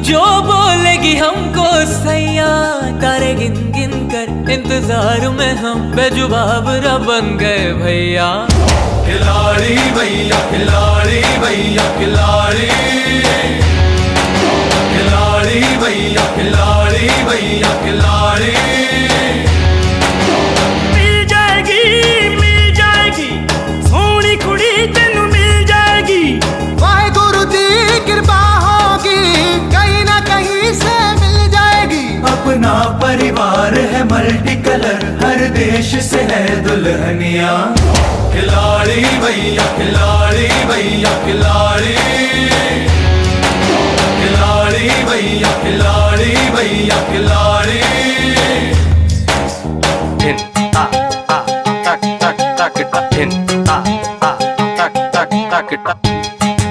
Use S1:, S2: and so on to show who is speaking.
S1: जो बोलेगी हमको सैया, तारे गिन गिन कर इंतजार में हम बेजुबाब र बन गए भैया।
S2: खिलाड़ी भैया खिलाड़ी भैया खिलाड़ी, खिलाड़ी भैया खिलाड़ी भैया खिलाड़ी।
S3: मिल जाएगी सोनी कुड़ी तेनू मिल जाएगी।
S4: वाहेगुरु दी कृपा होगी, कहीं ना कहीं से मिल जाएगी।
S2: अपना परिवार है मल्टी कलर, हर देश से है दुल्हनिया। खिलाड़ी भैया खिलाड़ी भैया खिलाड़ी, खिलाड़ी भैया खिलाड़ी भैया खिलाड़ी।
S5: Tin ta ta tak tak tak tak tin ta ta tak tak tak tak